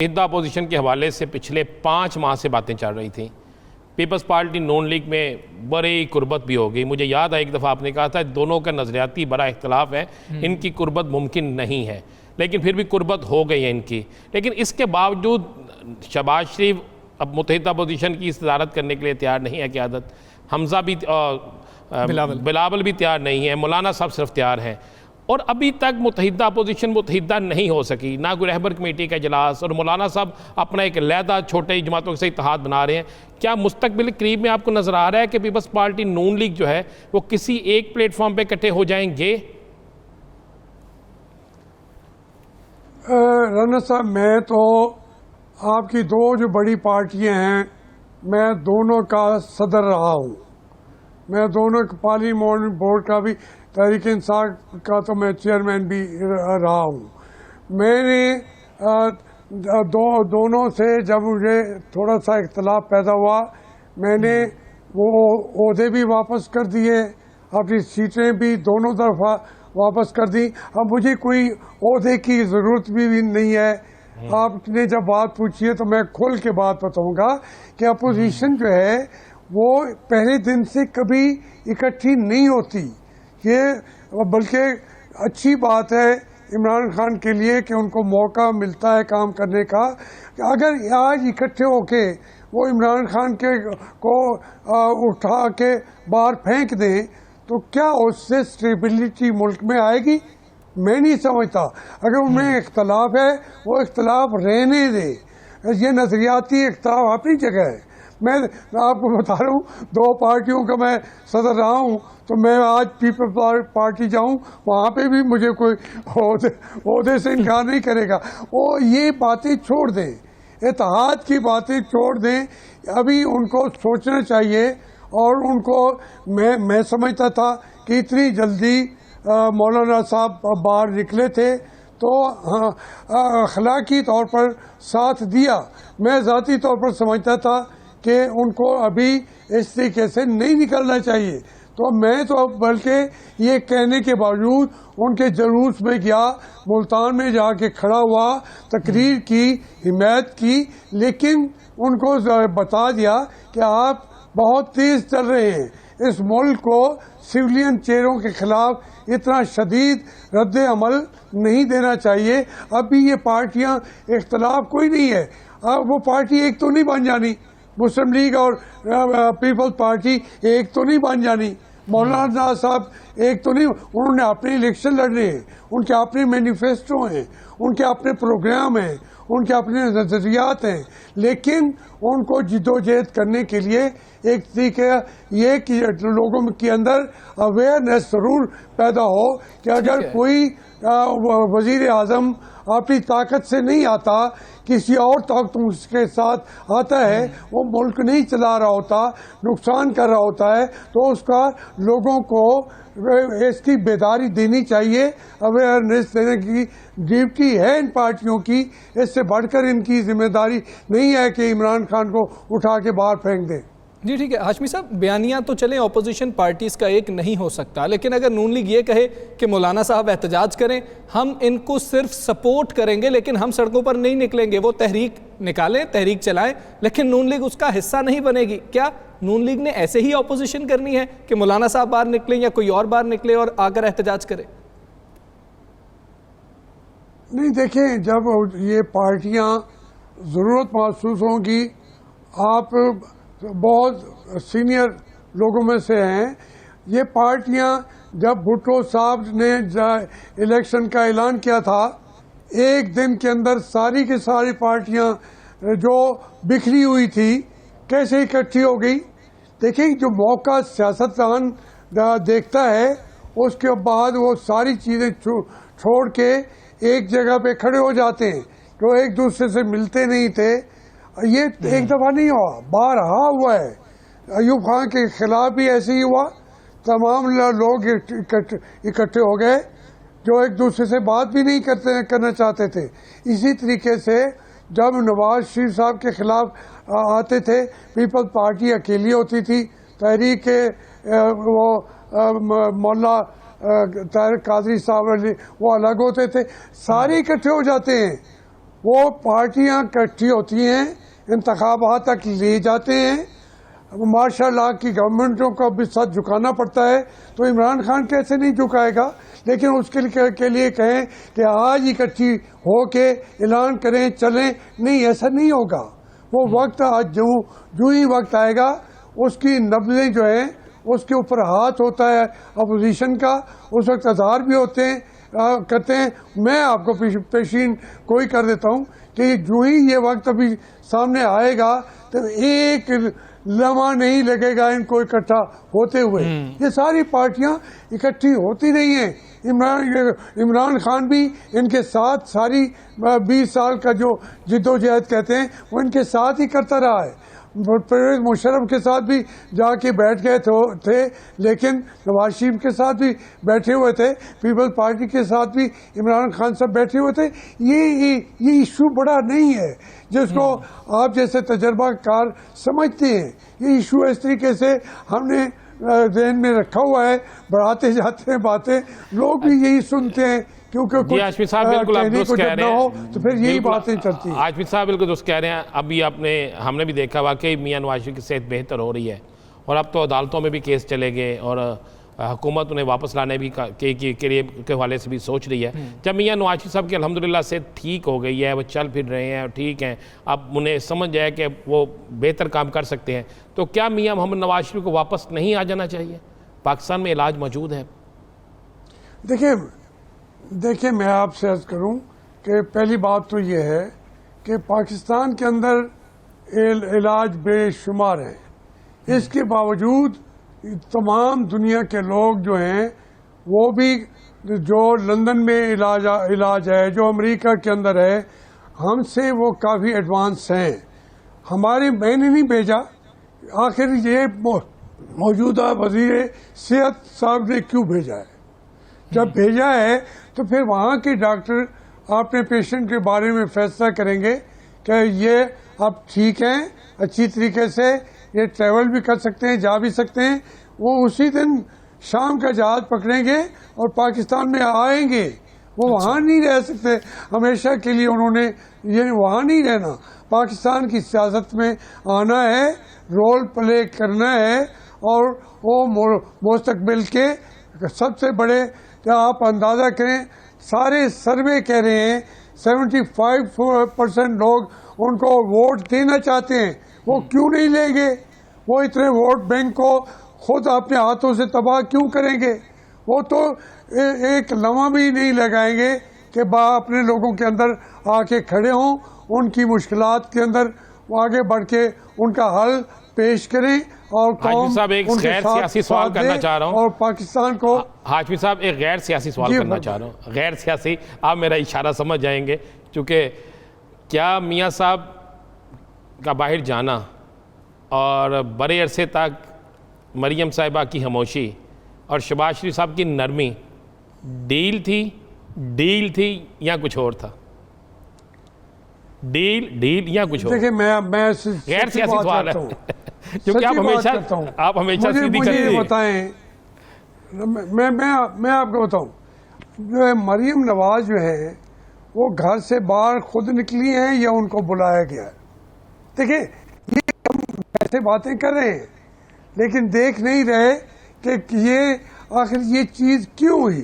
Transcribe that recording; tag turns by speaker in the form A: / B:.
A: मुत्तहिदा opposition के हवाले से पिछले 5 माह से बातें चल रही थी। पीपल्स पार्टी नून लीग में बड़ी कुर्बत भी हो गई। मुझे याद है एक दफ़ा आपने कहा था दोनों का नज़रियाती बड़ा इख्तलाफ है, इनकी कुर्बत मुमकिन नहीं है, लेकिन फिर भी कुर्बत हो गई है इनकी। लेकिन इसके बावजूद शहबाज शरीफ अब मुत्तहिदा अपोजिशन की सदारत करने के लिए तैयार नहीं है क़यादत, हमजा भी बिलावल भी तैयार नहीं है, मौलाना साहब सिर्फ तैयार हैं। और अभी तक मुत्तहिदा अपोजिशन मुत्तहिदा नहीं हो सकी, ना कोई रहबर कमेटी का इजलास, और मौलाना साहब अपना एक लहदा छोटे जमातों से इत्तेहाद बना रहे हैं। क्या मुस्तकबिल करीब में आपको नज़र आ रहा है कि पीपल्स पार्टी नून लीग जो है वो किसी एक प्लेटफॉर्म पे इकट्ठे हो जाएंगे?
B: राना साहब, मैं तो आपकी दो जो बड़ी पार्टियां हैं, मैं दोनों का सदर रहा हूँ। मैं दोनों पार्लियामेंट बोर्ड का भी, तहरीक इंसाफ का तो मैं चेयरमैन भी रहा हूँ। मैंने दोनों से जब मुझे थोड़ा सा इख्तलाफ पैदा हुआ, मैंने वो ओहदे भी वापस कर दिए, अपनी सीटें भी दोनों तरफा वापस कर दी। अब मुझे कोई ओहदे की ज़रूरत भी नहीं है। आपने जब बात पूछी है तो मैं खुल के बात बताऊंगा कि अपोजिशन जो है वो पहले दिन से कभी इकट्ठी नहीं होती। ये बल्कि अच्छी बात है इमरान खान के लिए कि उनको मौका मिलता है काम करने का। अगर आज इकट्ठे होके वो इमरान खान को उठा के बाहर फेंक दें तो क्या उससे स्टेबिलिटी मुल्क में आएगी? मैं नहीं समझता। अगर उनमें इख्तलाफ है वो इख्तलाफ रहने दे, ये नजरियाती इख्तलाफ अपनी जगह है। मैं आपको बता रहा हूँ, दो पार्टियों का मैं सदर रहा हूँ, तो मैं आज पीपल्स पार्टी जाऊँ वहाँ पे भी मुझे कोई ओहदे से इनकार नहीं करेगा। वो ये बातें छोड़ दें, इत्तेहाद की बातें छोड़ दें। अभी उनको सोचना चाहिए। और उनको मैं समझता था कि इतनी जल्दी मौलाना साहब बाहर निकले थे तो अखलाकी तौर पर साथ दिया। मैं ज़ाती तौर पर समझता था कि उनको अभी इस तरीके से नहीं निकलना चाहिए। तो मैं तो बल्कि ये कहने के बावजूद उनके जुलूस में गया, मुल्तान में जाके खड़ा हुआ, तकरीर की, हिमायत की, लेकिन उनको बता दिया कि आप बहुत तेज चल रहे हैं। इस मुल्क को सिविलियन चेहरों के खिलाफ इतना शदीद रद्द अमल नहीं देना चाहिए। अभी ये पार्टियां इख्तलाफ कोई नहीं है। अब वो पार्टी एक तो नहीं बन जानी, मुस्लिम लीग और पीपल्स पार्टी एक तो नहीं बन जानी। मौलाना साहब एक तो नहीं, उन्होंने अपने इलेक्शन लड़ने हैं, उनके अपने मैनिफेस्टो हैं, उनके अपने प्रोग्राम हैं, उनके अपने नजरियात हैं, लेकिन उनको जिद्दोजहद करने के लिए एक तरीका ये कि लोगों के अंदर अवेयरनेस जरूर पैदा हो कि अगर कोई वजीर आजम अपनी ताकत से नहीं आता, किसी और ताकत उसके साथ आता है, वो मुल्क नहीं चला रहा होता, नुकसान कर रहा होता है, तो उसका लोगों को इसकी बेदारी देनी चाहिए। अवेयरनेस देने की ड्यूटी है इन पार्टियों की। इससे बढ़कर इनकी जिम्मेदारी नहीं है कि इमरान खान को उठा के बाहर फेंक दें।
C: जी ठीक है हाशमी साहब, बयानिया तो चले ऑपोजिशन पार्टीज़ का एक नहीं हो सकता, लेकिन अगर नून लीग ये कहे कि मौलाना साहब एहतजाज करें, हम इनको सिर्फ सपोर्ट करेंगे लेकिन हम सड़कों पर नहीं निकलेंगे, वो तहरीक निकालें, तहरीक चलाएं, लेकिन नून लीग उसका हिस्सा नहीं बनेगी, क्या नून लीग ने ऐसे ही ऑपोजिशन करनी है कि मौलाना साहब बाहर निकले या कोई और बाहर निकले और आकर एहतजाज करे?
B: नहीं, देखें, जब ये पार्टियां ज़रूरत महसूस होंगी, आप बहुत सीनियर लोगों में से हैं, ये पार्टियां जब भुट्टो साहब ने इलेक्शन का ऐलान किया था, एक दिन के अंदर सारी की सारी पार्टियां जो बिखरी हुई थी कैसे इकट्ठी हो गई। देखिए, जो मौका सियासतदान देखता है उसके बाद वो सारी चीज़ें छोड़ के एक जगह पे खड़े हो जाते हैं, जो एक दूसरे से मिलते नहीं थे। ये एक दफ़ा नहीं हुआ, बारहा हुआ है। अयूब खान के खिलाफ भी ऐसे ही हुआ, तमाम लोग इकट्ठे हो गए जो एक दूसरे से बात भी नहीं करना चाहते थे। इसी तरीके से जब नवाज शरीफ साहब के खिलाफ आते थे, पीपल्स पार्टी अकेली होती थी, तहरीक वो मौला तारिक कादरी साहब वो अलग होते थे, सारे इकट्ठे हो जाते हैं। वो पार्टियां इकट्ठी होती हैं, इंतखाबात तक ले जाते हैं। माशाल्लाह की गवर्नमेंटों को भी साथ झुकाना पड़ता है, तो इमरान खान कैसे नहीं झुकाएगा। लेकिन उसके लिए कहें कि आज इकट्ठी हो के ऐलान करें चलें, नहीं, ऐसा नहीं होगा। वो वक्त आज जो ही वक्त आएगा उसकी नब्ज़ें जो हैं उसके ऊपर हाथ होता है अपोजिशन का, उस वक्त आधार भी होते हैं करते हैं। मैं आपको पेशीन कोई कर देता हूँ कि जो ही ये वक्त अभी सामने आएगा तो एक लम्हा नहीं लगेगा इनको इकट्ठा होते हुए। ये सारी पार्टियां इकट्ठी होती रही हैं। इमरान खान भी इनके साथ सारी 20 साल का जो जिद्दोजहद कहते हैं वो इनके साथ ही करता रहा है। परवेज मुशर्रफ के साथ भी जाके बैठ गए थे, लेकिन नवाज शरीफ के साथ भी बैठे हुए थे, पीपल्स पार्टी के साथ भी इमरान खान साहब बैठे हुए थे। ये इशू बड़ा नहीं है जिसको आप जैसे तजर्बाकार समझते हैं। ये इशू इस तरीके से हमने ज़हन में रखा हुआ है, बढ़ाते जाते हैं बातें, लोग भी यही सुनते हैं क्योंकि कुछ
A: हाशमी साहब बिल्कुल आप दुरुस्त कह रहे हैं,
B: तो फिर यही बातें चलती हैं।
A: हाशमी साहब बिल्कुल दुरुस्त कह रहे हैं। अभी हमने भी देखा वाकई मियां नवाज शरीफ की सेहत बेहतर हो रही है और अब तो अदालतों में भी केस चले गए और हुकूमत उन्हें वापस लाने भी के हवाले से भी सोच रही है। जब मियां नवाज शरीफ साहब की अल्हम्दुलिल्लाह सेहत ठीक हो गई है, वो चल फिर रहे हैं और ठीक हैं, अब उन्हें समझ जाए कि वो बेहतर काम कर सकते हैं, तो क्या मियां मोहम्मद नवाज शरीफ को वापस नहीं आ जाना चाहिए? पाकिस्तान में इलाज मौजूद है।
B: देखिए मैं आपसे अर्ज करूं कि पहली बात तो ये है कि पाकिस्तान के अंदर इलाज बेशुमार हैं। इसके बावजूद तमाम दुनिया के लोग जो हैं वो भी, जो लंदन में इलाज है, जो अमेरिका के अंदर है, हमसे वो काफ़ी एडवांस हैं। मैंने नहीं भेजा, आखिर ये मौजूदा वजीर सेहत साहब ने क्यों भेजा है? जब भेजा है तो फिर वहाँ के डॉक्टर अपने पेशेंट के बारे में फैसला करेंगे कि ये अब ठीक हैं, अच्छी तरीके से ये ट्रैवल भी कर सकते हैं, जा भी सकते हैं। वो उसी दिन शाम का जहाज पकड़ेंगे और पाकिस्तान में आएंगे। वो वहाँ नहीं रह सकते हमेशा के लिए, उन्होंने ये वहाँ नहीं रहना। पाकिस्तान की सियासत में आना है, रोल प्ले करना है और वो मुस्तकबिल के सबसे बड़े, आप अंदाज़ा करें, सारे सर्वे कह रहे हैं 75% लोग उनको वोट देना चाहते हैं। वो क्यों नहीं लेंगे? वो इतने वोट बैंक को खुद अपने हाथों से तबाह क्यों करेंगे? वो तो एक लम्हा भी नहीं लगाएंगे कि अपने लोगों के अंदर आके खड़े हों, उनकी मुश्किलात के अंदर वो आगे बढ़ के उनका हल पेश करें और
A: हाशमी साहब एक गैर सियासी सवाल करना चाह रहा हूँ
B: और पाकिस्तान को।
A: हाशमी साहब एक गैर सियासी सवाल करना चाह रहा हूँ, गैर सियासी, आप मेरा इशारा समझ जाएंगे। चूँकि क्या मियाँ साहब का बाहर जाना और बड़े अरसे तक मरियम साहिबा की खामोशी और शहबाज शरीफ साहब की नरमी डील थी या कुछ और था? डील या कुछ और?
B: देखिए मैं
A: गैर सियासी सवाल है क्योंकि आप हमेशा सीधी
B: मुझे ये बताएं, मैं आपको बताऊं, जो है मरियम नवाज जो है वो घर से बाहर खुद निकली हैं या उनको बुलाया गया है? देखिए ये हम ऐसे बातें कर रहे हैं लेकिन देख नहीं रहे कि ये आखिर ये चीज़ क्यों हुई।